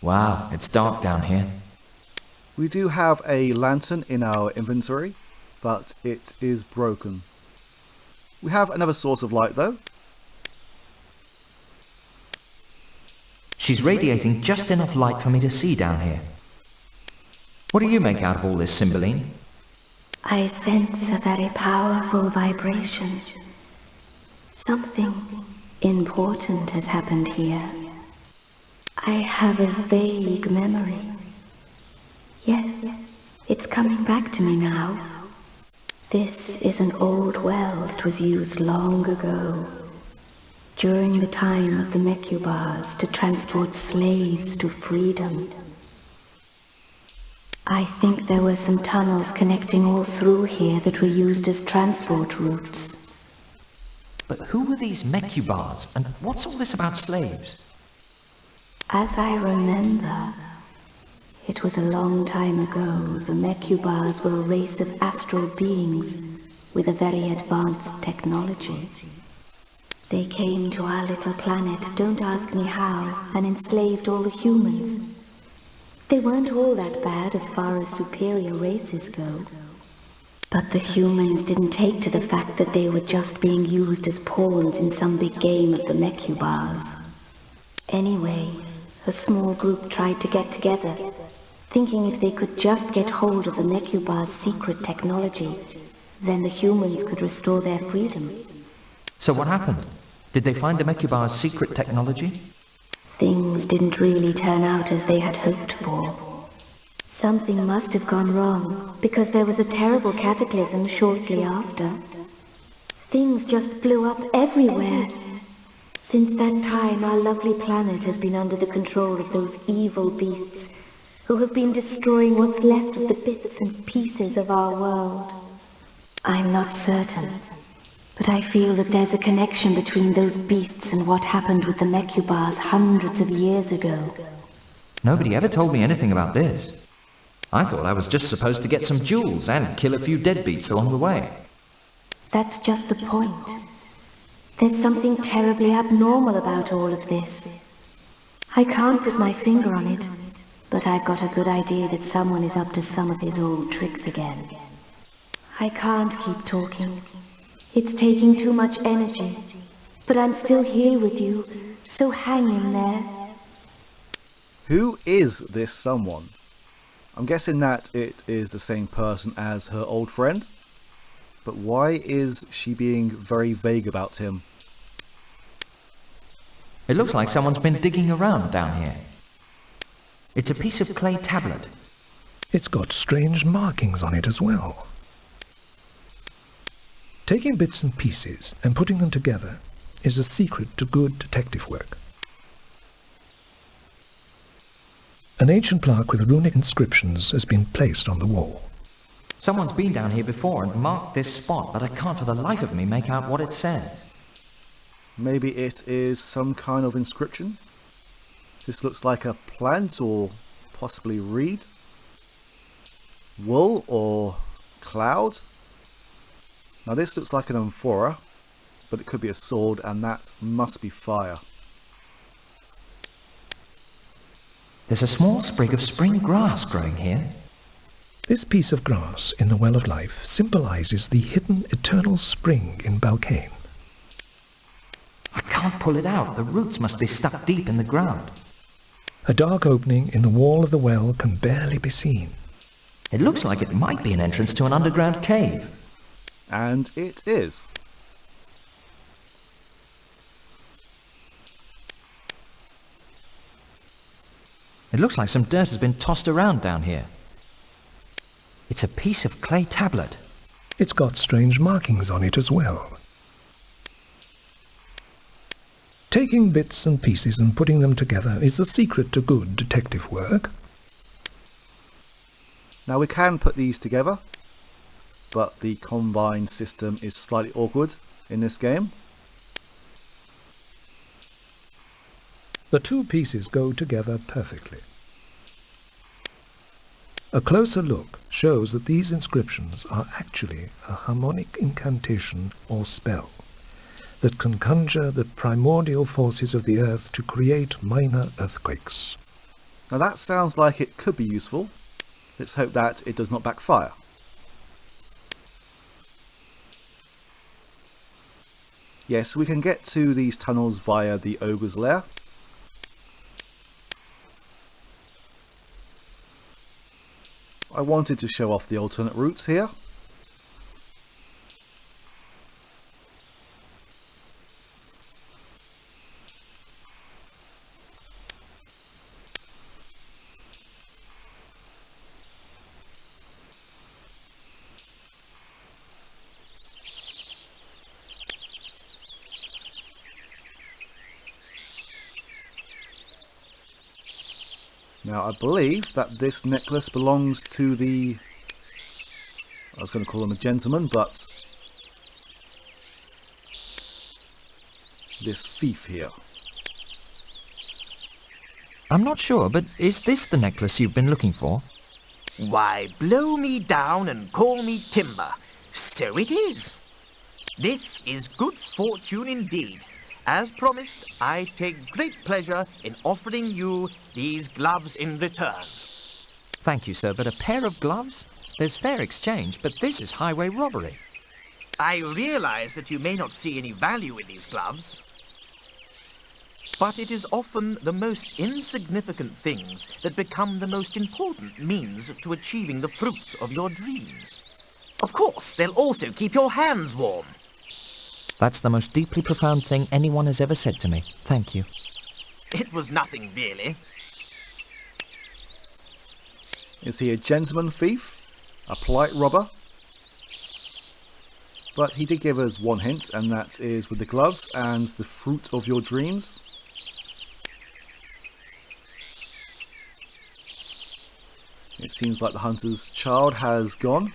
Wow, it's dark down here. We do have a lantern in our inventory, but it is broken. We have another source of light though. She's radiating just enough light for me to see down here. What do you make out of all this, Cymbeline? I sense a very powerful vibration. Something important has happened here. I have a vague memory. Yes, it's coming back to me now. This is an old well that was used long ago, during the time of the Mecubars, to transport slaves to freedom. I think there were some tunnels connecting all through here that were used as transport routes. But who were these Mecubars, and what's all this about slaves? As I remember, it was a long time ago. The Mecubars were a race of astral beings with a very advanced technology. They came to our little planet, don't ask me how, and enslaved all the humans. They weren't all that bad as far as superior races go. But the humans didn't take to the fact that they were just being used as pawns in some big game of the Mecubars. Anyway, a small group tried to get together, thinking if they could just get hold of the Mecubars' secret technology, then the humans could restore their freedom. So what happened? Did they find the Mecubars' secret technology? Things didn't really turn out as they had hoped for. Something must have gone wrong, because there was a terrible cataclysm shortly after. Things just blew up everywhere. Since that time, our lovely planet has been under the control of those evil beasts who have been destroying what's left of the bits and pieces of our world. I'm not certain, but I feel that there's a connection between those beasts and what happened with the Mecubars hundreds of years ago. Nobody ever told me anything about this. I thought I was just supposed to get some jewels and kill a few deadbeats along the way. That's just the point. There's something terribly abnormal about all of this. I can't put my finger on it, but I've got a good idea that someone is up to some of his old tricks again. I can't keep talking. It's taking too much energy, but I'm still here with you, so hang in there. Who is this someone? I'm guessing that it is the same person as her old friend, but why is she being very vague about him? It looks like someone's been digging around down here. It's a piece of clay tablet. It's got strange markings on it as well. Taking bits and pieces and putting them together is a secret to good detective work. An ancient plaque with runic inscriptions has been placed on the wall. Someone's been down here before and marked this spot, but I can't for the life of me make out what it says. Maybe it is some kind of inscription? This looks like a plant or possibly reed? Wool or cloud? Now this looks like an amphora, but it could be a sword, and that must be fire. There's a small sprig of spring grass growing here. This piece of grass in the Well of Life symbolizes the hidden eternal spring in Balkane. I can't pull it out. The roots must be stuck deep in the ground. A dark opening in the wall of the well can barely be seen. It looks like it might be an entrance to an underground cave. And it is. It looks like some dirt has been tossed around down here. It's a piece of clay tablet. It's got strange markings on it as well. Taking bits and pieces and putting them together is the secret to good detective work. Now we can put these together, but the combine system is slightly awkward in this game. The two pieces go together perfectly. A closer look shows that these inscriptions are actually a harmonic incantation or spell that can conjure the primordial forces of the earth to create minor earthquakes. Now that sounds like it could be useful. Let's hope that it does not backfire. Yes, we can get to these tunnels via the ogre's lair. I wanted to show off the alternate routes here. Now I believe that this necklace belongs to the... I was going to call him a gentleman, but... this thief here. I'm not sure, but is this the necklace you've been looking for? Why, blow me down and call me timber. So it is. This is good fortune indeed. As promised, I take great pleasure in offering you these gloves in return. Thank you, sir, but a pair of gloves? There's fair exchange, but this is highway robbery. I realize that you may not see any value in these gloves, but it is often the most insignificant things that become the most important means to achieving the fruits of your dreams. Of course, they'll also keep your hands warm. That's the most deeply profound thing anyone has ever said to me. Thank you. It was nothing really. Is he a gentleman thief? A polite robber? But he did give us one hint, and that is with the gloves and the fruit of your dreams. It seems like the hunter's child has gone.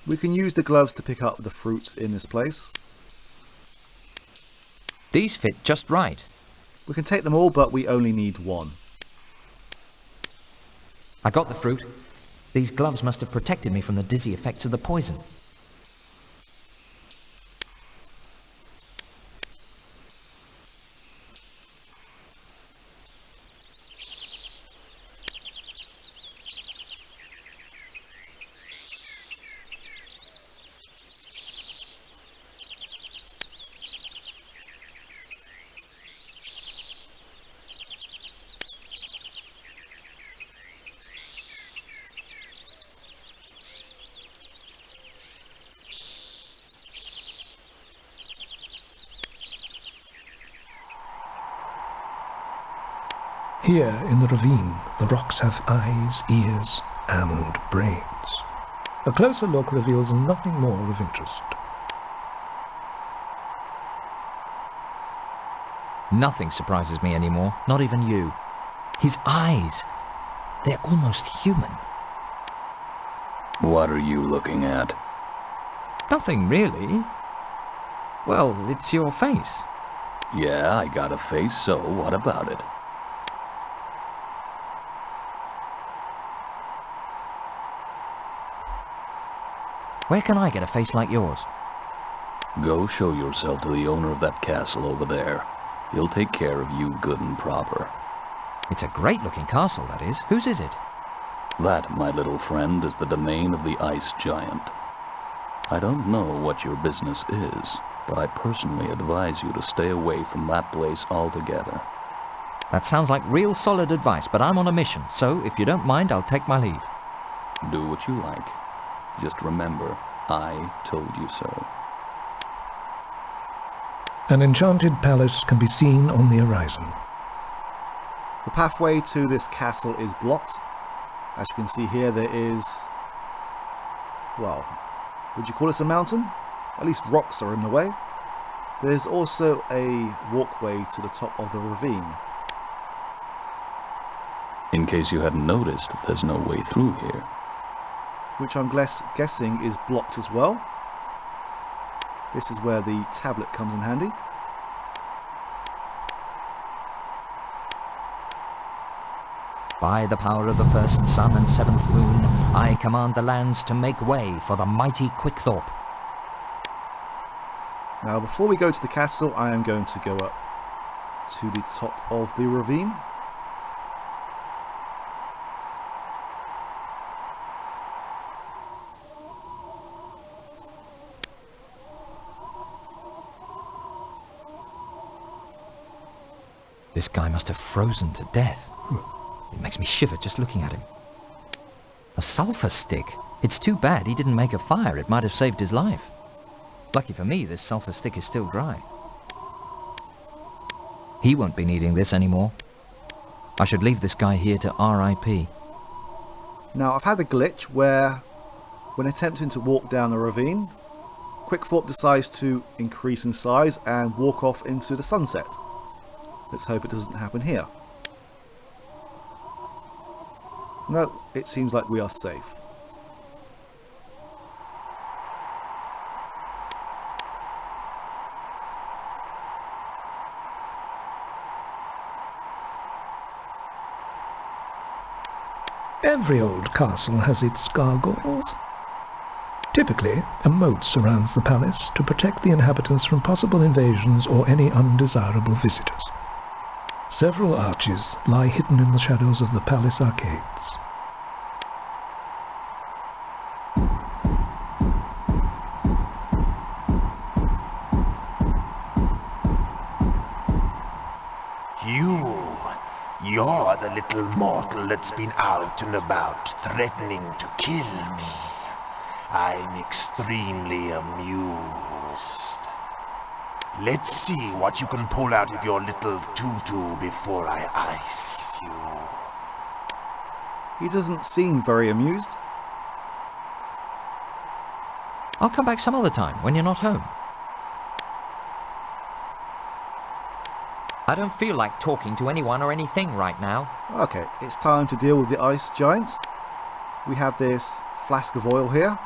We can use the gloves to pick up the fruit in this place. These fit just right. We can take them all, but we only need one. I got the fruit. These gloves must have protected me from the dizzy effects of the poison. Here in the ravine, the rocks have eyes, ears, and brains. A closer look reveals nothing more of interest. Nothing surprises me anymore, not even you. His eyes, they're almost human. What are you looking at? Nothing really. Well, it's your face. Yeah, I got a face, so what about it? Where can I get a face like yours? Go show yourself to the owner of that castle over there. He'll take care of you good and proper. It's a great-looking castle, that is. Whose is it? That, my little friend, is the domain of the Ice Giant. I don't know what your business is, but I personally advise you to stay away from that place altogether. That sounds like real solid advice, but I'm on a mission, so if you don't mind, I'll take my leave. Do what you like. Just remember, I told you so. An enchanted palace can be seen on the horizon. The pathway to this castle is blocked. As you can see here, there is... well, would you call this a mountain? At least rocks are in the way. There's also a walkway to the top of the ravine. In case you hadn't noticed, there's no way through here. Which I'm guessing is blocked as well. This is where the tablet comes in handy. By the power of the first sun and seventh moon, I command the lands to make way for the mighty Quickthorpe. Now, before we go to the castle, I am going to go up to the top of the ravine. This guy must have frozen to death. It makes me shiver just looking at him. A sulfur stick? It's too bad he didn't make a fire. It might have saved his life. Lucky for me, this sulfur stick is still dry. He won't be needing this anymore. I should leave this guy here to RIP. Now, I've had a glitch where, when attempting to walk down the ravine, Quickthorpe decides to increase in size and walk off into the sunset. Let's hope it doesn't happen here. No, it seems like we are safe. Every old castle has its gargoyles. Typically, a moat surrounds the palace to protect the inhabitants from possible invasions or any undesirable visitors. Several arches lie hidden in the shadows of the palace arcades. You're the little mortal that's been out and about, threatening to kill me. I'm extremely amused. Let's see what you can pull out of your little tutu before I ice you. He doesn't seem very amused. I'll come back some other time when you're not home. I don't feel like talking to anyone or anything right now. Okay, it's time to deal with the ice giants. We have this flask of oil here.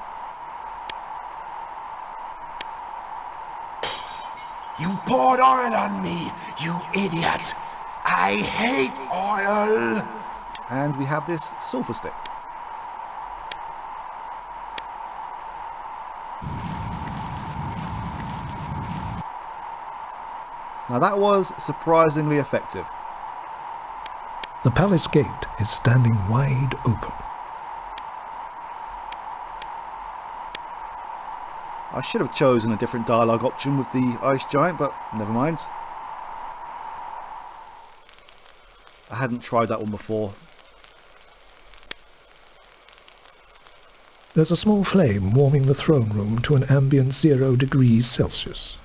You've poured oil on me, you idiot! I hate oil! And we have this sulfur stick. Now that was surprisingly effective. The palace gate is standing wide open. I should have chosen a different dialogue option with the ice giant, but never mind. I hadn't tried that one before. There's a small flame warming the throne room to an ambient 0 degrees Celsius.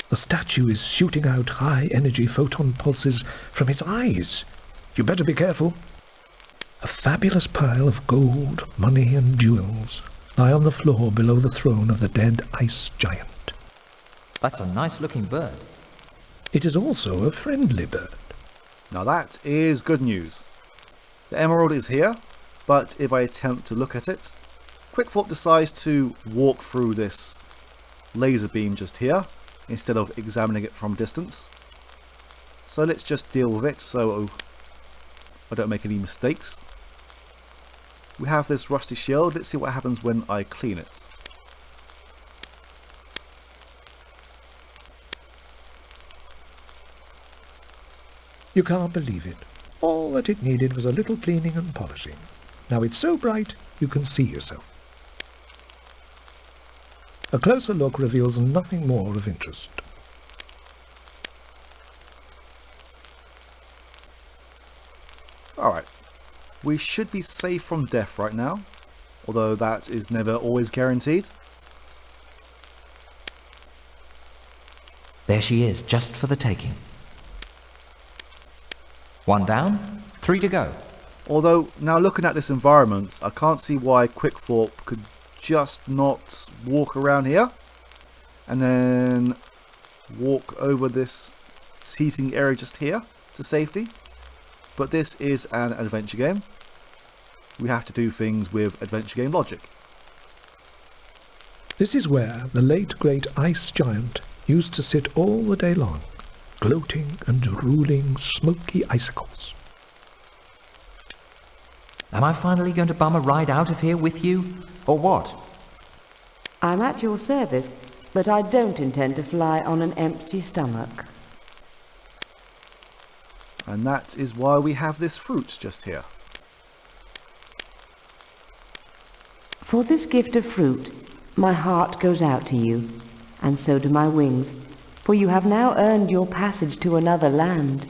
The statue is shooting out high-energy photon pulses from its eyes. You better be careful. A fabulous pile of gold, money and jewels lie on the floor below the throne of the dead ice giant. That's a nice-looking bird. It is also a friendly bird. Now that is good news. The emerald is here, but if I attempt to look at it, Quickthorpe decides to walk through this laser beam just here, instead of examining it from distance. So let's just deal with it so I don't make any mistakes. We have this rusty shield. Let's see what happens when I clean it. You can't believe it. All that it needed was a little cleaning and polishing. Now it's so bright you can see yourself. A closer look reveals nothing more of interest. Alright, we should be safe from death right now, although that is never always guaranteed. There she is, just for the taking. 1 down, 3 to go. Although, now looking at this environment, I can't see why Quickthorpe could just not walk around here and then walk over this seating area just here to safety. But this is an adventure game. We have to do things with adventure game logic. This is where the late great ice giant used to sit all the day long, gloating and ruling smoky icicles. Am I finally going to bum a ride out of here with you? Or what? I'm at your service. But I don't intend to fly on an empty stomach. And that is why we have this fruit just here. For this gift of fruit, my heart goes out to you, and so do my wings, for you have now earned your passage to another land.